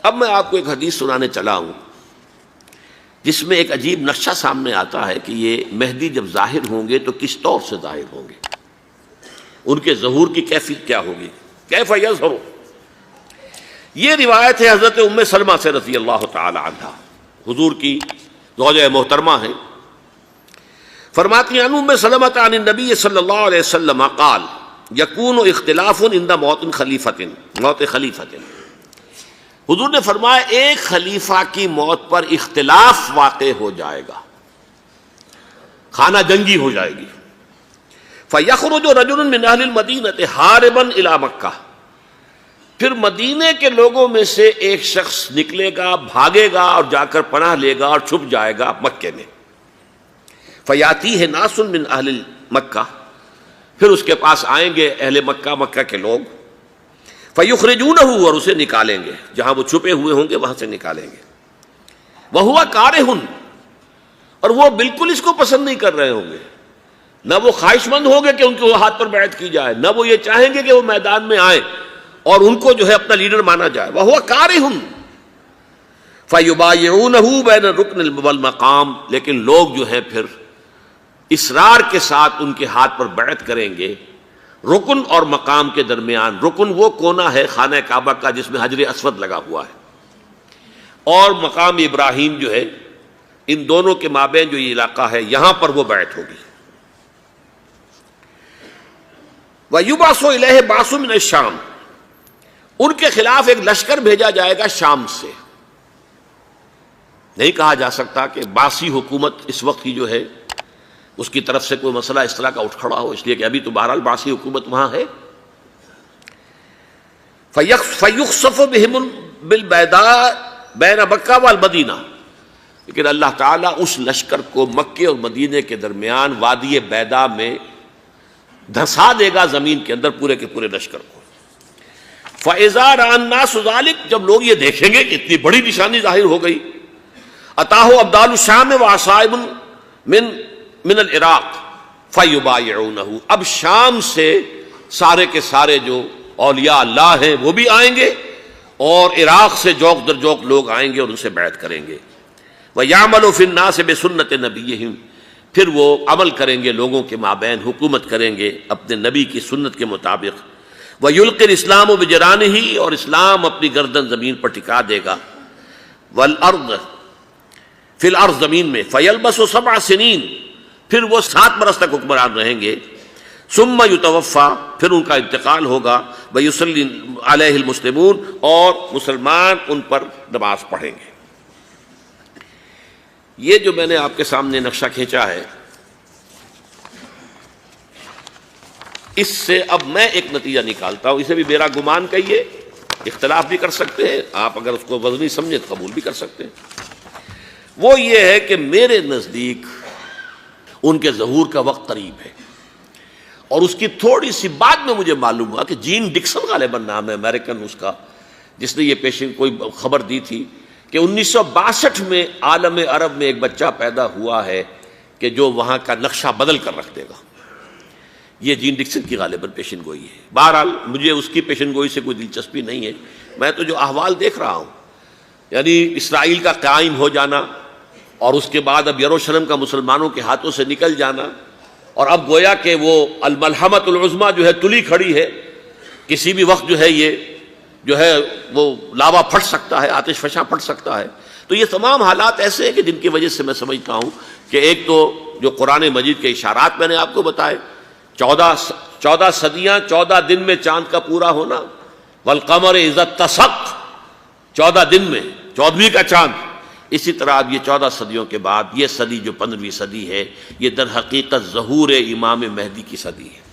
اب میں آپ کو ایک حدیث سنانے چلا ہوں جس میں ایک عجیب نقشہ سامنے آتا ہے کہ یہ مہدی جب ظاہر ہوں گے تو کس طور سے ظاہر ہوں گے، ان کے ظہور کی کیفیت کیا ہوگی، کیف یظہر۔ یہ روایت ہے حضرت ام سلمہ سے رضی اللہ تعالی عنہا، حضور کی زوجہ محترمہ ہیں، فرماتی ہیں ام سلمہ عن النبی صلی اللہ علیہ وسلم قال یکون اختلاف عند موت خلیفۃ۔ حضور نے فرمایا ایک خلیفہ کی موت پر اختلاف واقع ہو جائے گا، خانہ جنگی ہو جائے گی۔ فَيَخْرُجُ رَجُلٌ مِّنْ أَهْلِ الْمَدِينَةِ حَارِبًا إِلَىٰ مَكَّةَ، پھر مدینے کے لوگوں میں سے ایک شخص نکلے گا، بھاگے گا اور جا کر پناہ لے گا اور چھپ جائے گا مکے میں۔ فَيَأْتِيهِ نَاسٌ مِّنْ أَهْلِ مَكَّةِ، پھر اس کے پاس آئیں گے اہل مکہ، مکہ کے لوگ، فَيُخْرِجُونَهُ، اور اسے نکالیں گے، جہاں وہ چھپے ہوئے ہوں گے وہاں سے نکالیں گے۔ وَهُوَ كَارِهٌ، اور وہ بالکل اس کو پسند نہیں کر رہے ہوں گے، نہ وہ خواہش مند ہوں گے کہ ان کے ہاتھ پر بیعت کی جائے، نہ وہ یہ چاہیں گے کہ وہ میدان میں آئیں اور ان کو جو ہے اپنا لیڈر مانا جائے۔ وَهُوَ كَارِهٌ فَيُبَايِعُونَهُ بَيْنَ الرُّكْنِ وَالْمَقَامِ، لیکن لوگ جو ہے پھر اصرار کے ساتھ ان کے ہاتھ پر بیعت کریں گے رکن اور مقام کے درمیان۔ رکن وہ کونا ہے خانہ کعبہ کا جس میں حجر اسود لگا ہوا ہے، اور مقام ابراہیم جو ہے، ان دونوں کے مابین جو یہ علاقہ ہے یہاں پر وہ بیعت ہوگی۔ وَيُبْعَثُ إِلَيْهِ بَعْثٌ مِّنَ الشَّامِ، ان کے خلاف ایک لشکر بھیجا جائے گا شام سے۔ نہیں کہا جا سکتا کہ باسی حکومت اس وقت کی جو ہے اس کی طرف سے کوئی مسئلہ اس طرح کا اٹھ کھڑا ہو، اس لیے کہ ابھی تو بہرحال باسی حکومت وہاں ہے۔ فَيُخْسَفُ بِهِمُ بِالْبَيْضَاءِ بَيْنَ مَكَّةَ وَالْمَدِينَةِ، لیکن اللہ تعالیٰ اس لشکر کو مکے اور مدینے کے درمیان وادی بیضاء میں دھسا دے گا، زمین کے اندر پورے کے پورے لشکر کو۔ فَإِذَا رَأَى النَّاسُ ذَلِكَ، جب لوگ یہ دیکھیں گے کہ اتنی بڑی نشانی ظاہر ہو گئی، أَتَاهُ أَبْدَالُ الشَّامِ وَعَصَائِبٌ من العراق فَيُبَايِعُونَهُ، اب شام سے سارے کے سارے جو اولیاء اللہ ہیں وہ بھی آئیں گے، اور عراق سے جوق در جوق لوگ آئیں گے اور ان سے بیعت کریں گے۔ وَيَعْمَلُ فِي النَّاسِ بِسُنَّةِ نَبِيِّهِمْ، پھر وہ عمل کریں گے لوگوں کے مابین، حکومت کریں گے اپنے نبی کی سنت کے مطابق۔ وَيُلْقِي الْإِسْلَامُ بِجَرَانِهِ، اور اسلام اپنی گردن زمین پر ٹکا دے گا۔ وَالْأَرْضِ فِي الْأَرْضِ، زمین میں۔ فَيَلْبَسُ 7 سنین، پھر وہ 7 برس تک حکمران رہیں گے۔ ثم یتوفا، پھر ان کا انتقال ہوگا۔ ویصلی علیہ المسلمون، اور مسلمان ان پر نماز پڑھیں گے۔ یہ جو میں نے آپ کے سامنے نقشہ کھینچا ہے، اس سے اب میں ایک نتیجہ نکالتا ہوں، اسے بھی میرا گمان کہیے، اختلاف بھی کر سکتے ہیں آپ، اگر اس کو وزنی سمجھے تو قبول بھی کر سکتے ہیں۔ وہ یہ ہے کہ میرے نزدیک ان کے ظہور کا وقت قریب ہے، اور اس کی تھوڑی سی بعد میں مجھے معلوم ہوا کہ جین ڈکسن غالباً نام ہے امریکن اس کا، جس نے یہ پیشن کوئی خبر دی تھی کہ 1962 میں عالم عرب میں ایک بچہ پیدا ہوا ہے کہ جو وہاں کا نقشہ بدل کر رکھ دے گا۔ یہ جین ڈکسن کی غالباً پیشن گوئی ہے۔ بہرحال مجھے اس کی پیشن گوئی سے کوئی دلچسپی نہیں ہے، میں تو جو احوال دیکھ رہا ہوں، یعنی اسرائیل کا قائم ہو جانا، اور اس کے بعد اب یروشلم کا مسلمانوں کے ہاتھوں سے نکل جانا، اور اب گویا کہ وہ الملحمۃ العظمیٰ جو ہے تلی کھڑی ہے، کسی بھی وقت جو ہے یہ جو ہے وہ لاوا پھٹ سکتا ہے، آتش فشاں پھٹ سکتا ہے۔ تو یہ تمام حالات ایسے ہیں کہ جن کی وجہ سے میں سمجھتا ہوں کہ ایک تو جو قرآن مجید کے اشارات میں نے آپ کو بتائے، 14 صدیاں 14 دن میں چاند کا پورا ہونا، والقمر اذا اتسق، 14 دن میں 14ویں کا چاند۔ اسی طرح اب یہ 14 صدیوں کے بعد یہ صدی جو 15ویں صدی ہے، یہ در حقیقت ظہور امام مہدی کی صدی ہے۔